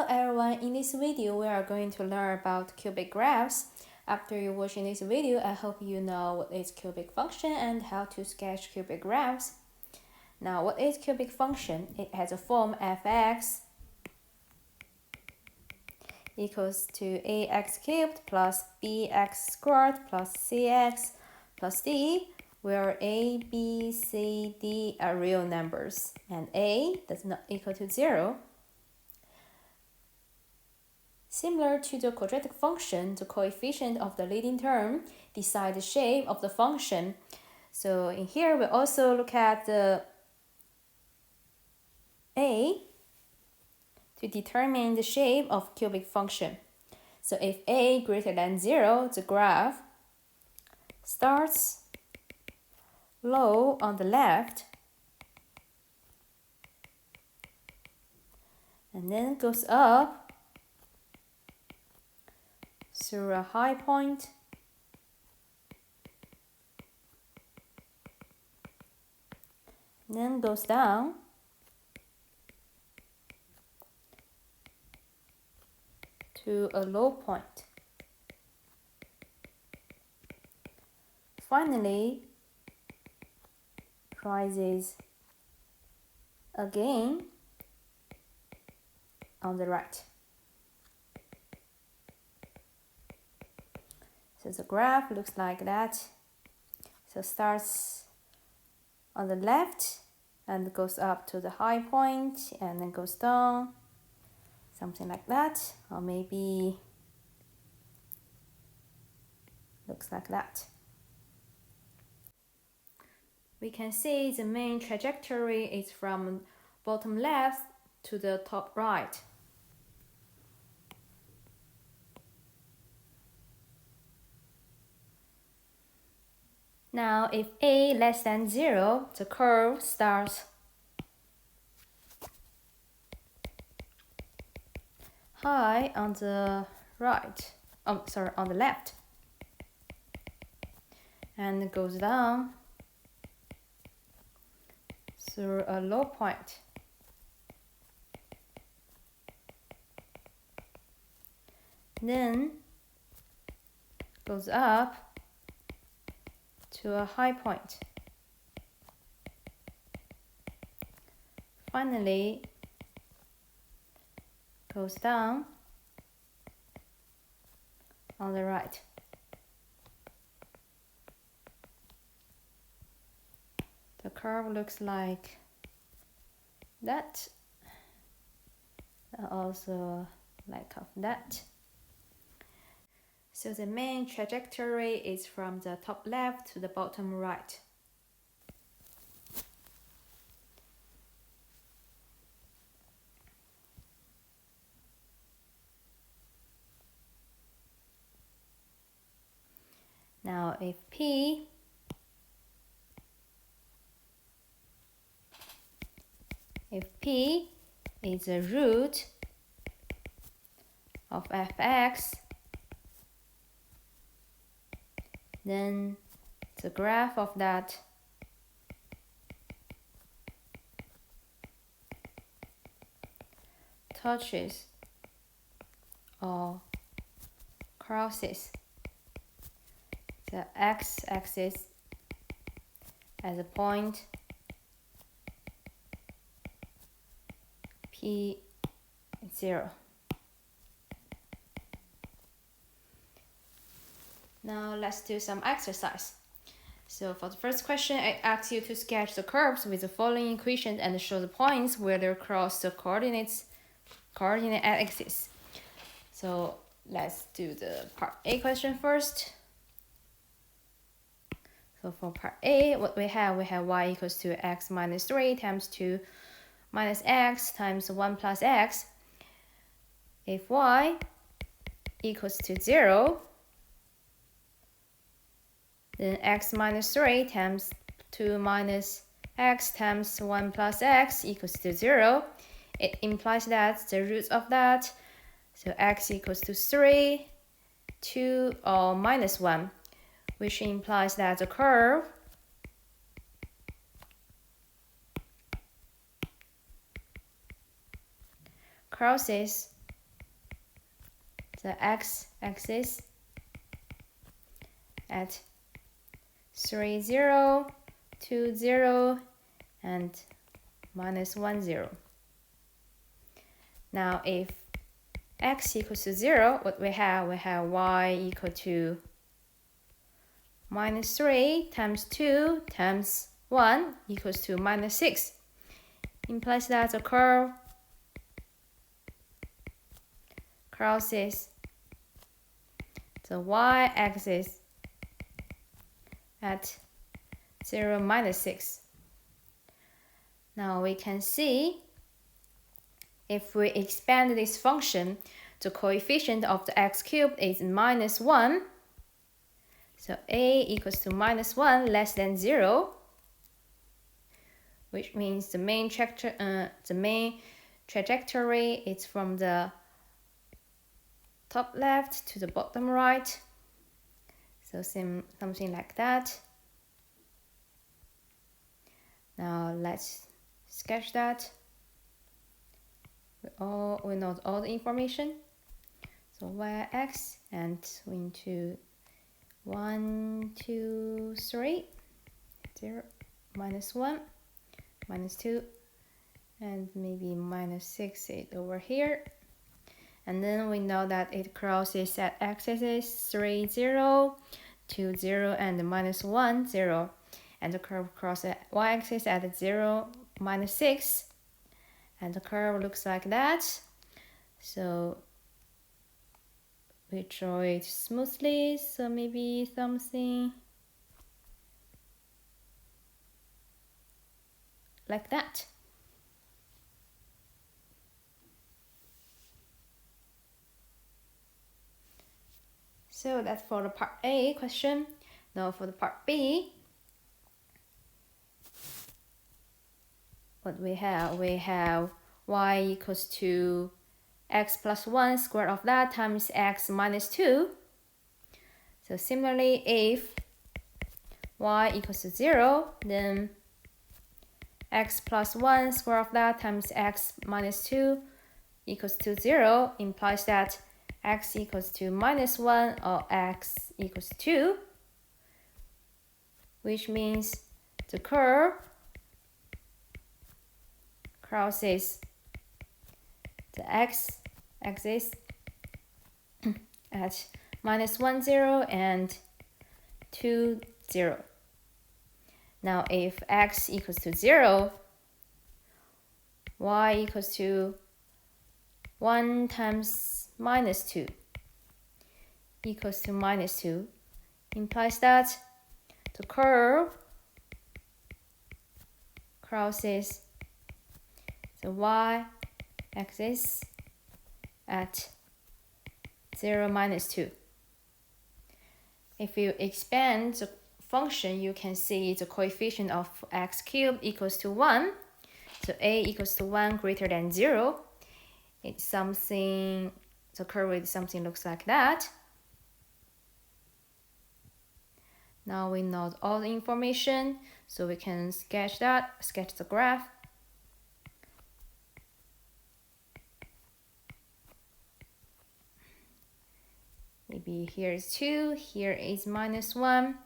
Hello everyone, in this video we are going to learn about cubic graphs. After you watching this video, I hope you know what is cubic function and how to sketch cubic graphs. Now, what is cubic function? It has a form fx equals to ax cubed plus bx squared plus cx plus d, where a, b, c, d are real numbers and a does not equal to 0. Similar to the quadratic function, the coefficient of the leading term decides the shape of the function. So in here, we also look at the a to determine the shape of cubic function. So if a greater than 0, the graph starts low on the left and then goes up through a high point and then goes down to a low point. Finally, rises again on the right. So the graph looks like that. So starts on the left and goes up to the high point and then goes down, something like that, or maybe looks like that. We can see the main trajectory is from bottom left to the top right. Now, if a less than 0, the curve starts high on the right, on the left, and goes down through a low point. Then goes up to a high point. Finally, goes down on the right. The curve looks like that, and also like of that. So the main trajectory is from the top left to the bottom right. Now if P is a root of fx, then the graph of that touches or crosses the x-axis as a point P0. Now let's do some exercise. So for the first question, I ask you to sketch the curves with the following equation and show the points where they cross the coordinate axis. So let's do the part A question first. So for part A, what we have y equals to x minus 3 times 2 minus x times 1 plus x. If y equals to 0, then x minus 3 times 2 minus x times 1 plus x equals to 0. It implies that the roots of that, so x equals to 3, 2, or minus 1, which implies that the curve crosses the x-axis at 3, 0, 2, 0, and minus 1, 0. Now if x equals to 0, what we have y equal to minus 3 times 2 times 1 equals to minus 6. Implies that the curve crosses the y-axis at 0, minus 6. Now we can see if we expand this function, the coefficient of the x cubed is minus 1. So a equals to minus 1 less than 0, which means the main trajectory is from the top left to the bottom right. So something like that. Now let's sketch that. We know all the information. So y-x, and we into 1, 2, 3, 0, minus 1, minus 2, and maybe minus 6 is over here. And then we know that it crosses at x-axis 3, 0, 2, 0, and minus 1, 0. And the curve crosses at y-axis at 0, minus 6. And the curve looks like that. So we draw it smoothly, so maybe something like that. So that's for the part A question. Now for the part B, what we have y equals to x plus 1 square of that times x minus 2. So similarly, if y equals to 0, then x plus 1 square of that times x minus 2 equals to 0 implies that x equals to minus 1 or x equals to 2, which means the curve crosses the x-axis at minus 1, 0 and 2, 0. Now if x equals to 0, y equals to 1 times minus 2 equals to minus 2 implies that the curve crosses the y-axis at 0, minus 2. If you expand the function, you can see the coefficient of x cubed equals to 1. So a equals to 1 greater than 0. It's something, the curve is something looks like that. Now we know all the information, so we can sketch the graph. Maybe here is 2, here is minus 1,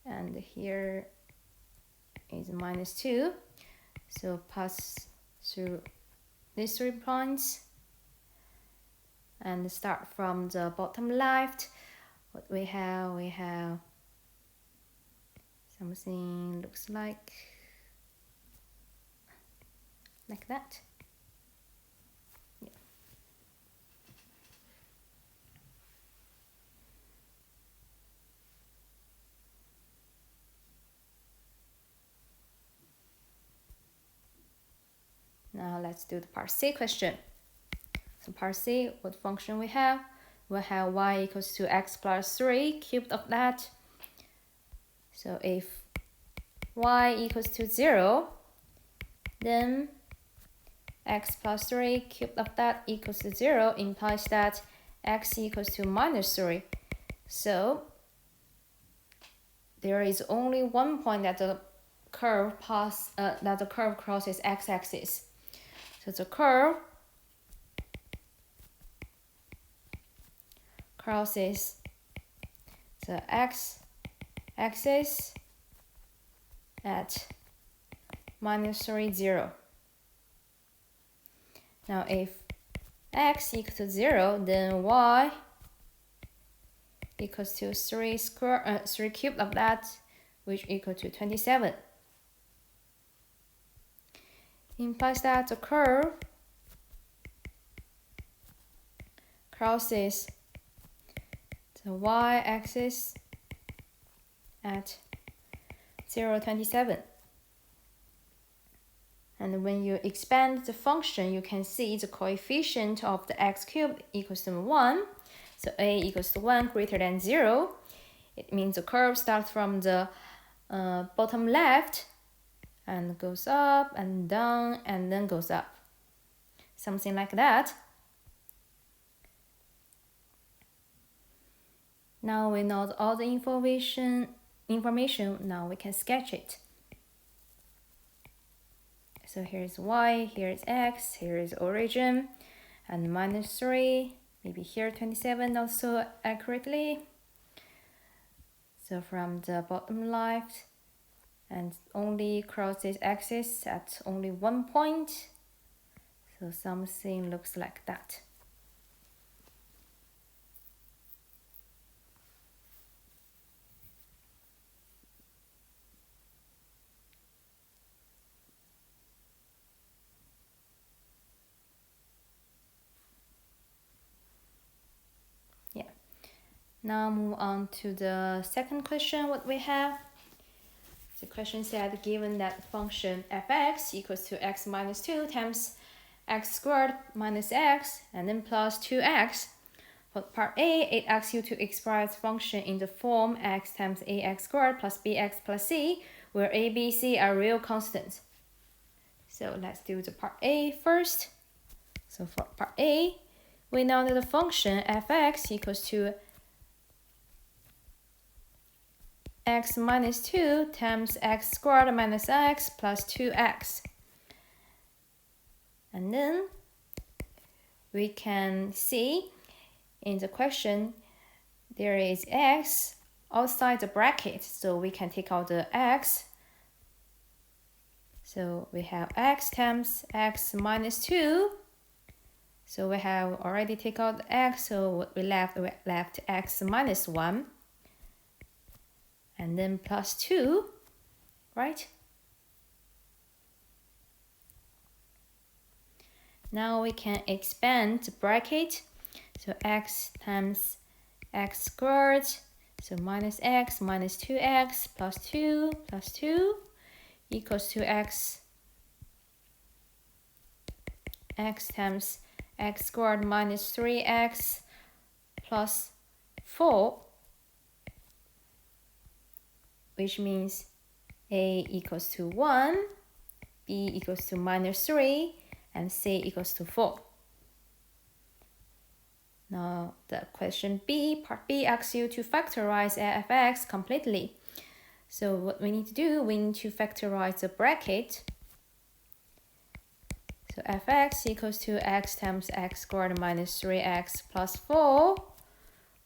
and here is minus 2. So pass through these 3 points and start from the bottom left. What we have something looks like that. Yeah. Now let's do the part C question. So part C, what function we have? We have y equals to x plus 3 cubed of that. So if y equals to 0, then x plus 3 cubed of that equals to 0 implies that x equals to minus 3. So there is only one point that the curve crosses x-axis. So the curve crosses the x-axis at -3, 0. Now if x equals to 0, then y equals to 3 cubed of that, which equal to 27. Implies that the curve crosses the y-axis at 0, 27. And when you expand the function, you can see the coefficient of the x cubed equals to 1. So a equals to 1 greater than 0. It means the curve starts from the bottom left and goes up and down and then goes up. Something like that. Now we know all the information. Now we can sketch it. So here's y, here's x, here is origin, and -3, maybe here 27 also accurately. So from the bottom left, and only crosses axis at only one point. So something looks like that. Yeah. Now move on to the second question. What we have? The question said, given that the function f(x) equals to x minus 2 times x squared minus x and then plus 2x. For part A, it asks you to express function in the form x times ax squared plus bx plus c, where a, b, c are real constants. So let's do the part A first. So for part A, we know that the function f(x) equals to x minus 2 times x squared minus x plus 2x. And then we can see in the question there is x outside the bracket, so we can take out the x. So we have x times x minus 2. So we have already taken out the x, so what we left x minus 1. And then plus 2, right? Now we can expand the bracket. So x times x squared, so minus x minus 2x plus 2 equals to x times x squared minus 3x plus 4, which means a equals to 1, b equals to minus 3, and c equals to 4. Now the question B, part B, asks you to factorize f(x) completely. So what we need to do, we need to factorize the bracket. So f(x) equals to x times x squared minus 3x plus 4.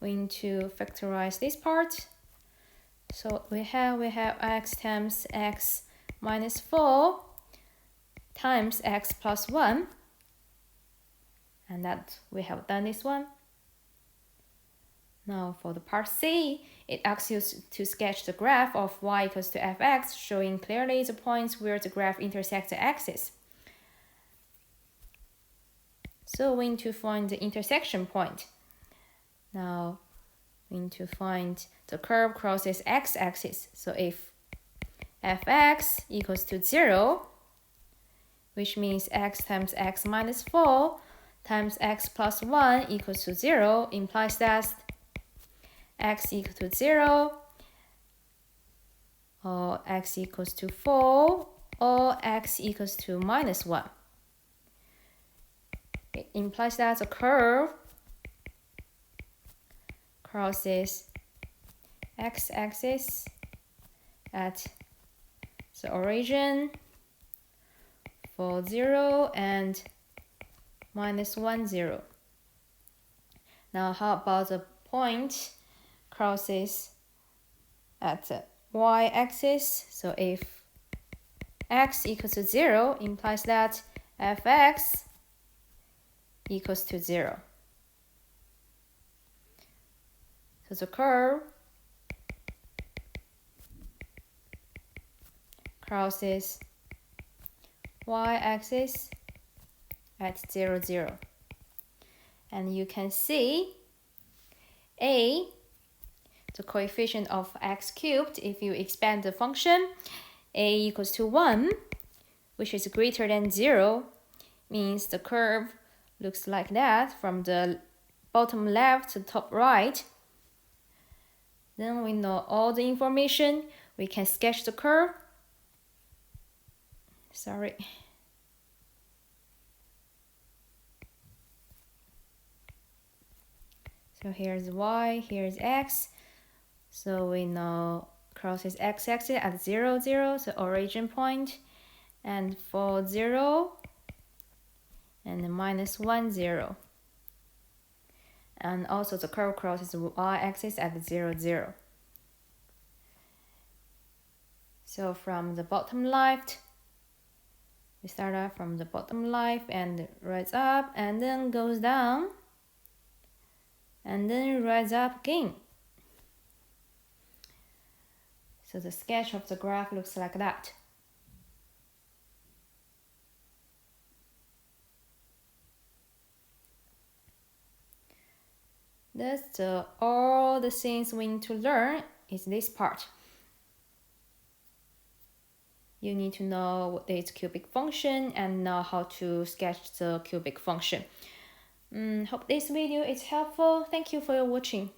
We need to factorize this part. So we have x times x minus 4 times x plus 1. And that we have done this one. Now for the part C, it asks you to sketch the graph of y equals to f(x), showing clearly the points where the graph intersects the axis. So we need to find the intersection point. Now we need to find the curve crosses x-axis. So if f(x) equals to 0, which means x times x minus 4 times x plus 1 equals to 0, implies that x equals to 0, or x equals to 4, or x equals to minus 1. It implies that the curve crosses x-axis at the origin for 0 and minus 1, 0. Now how about the point crosses at the y-axis. So if x equals to 0, implies that fx equals to 0. So the curve crosses y-axis at 0, 0. And you can see a, the coefficient of x cubed, if you expand the function, a equals to 1, which is greater than 0, means the curve looks like that from the bottom left to top right. Then we know all the information. We can sketch the curve. Sorry. So here's y, here's x. So we know crosses x-axis at 0, 0, so origin point, and for 0, and minus 1, 0. And also the curve crosses y-axis at 0, 0. So from the bottom left, we start off from the bottom left and rise up, and then goes down, and then rise up again. So the sketch of the graph looks like that. That's all the things we need to learn is this part. You need to know what is cubic function and know how to sketch the cubic function. Hope this video is helpful. Thank you for your watching.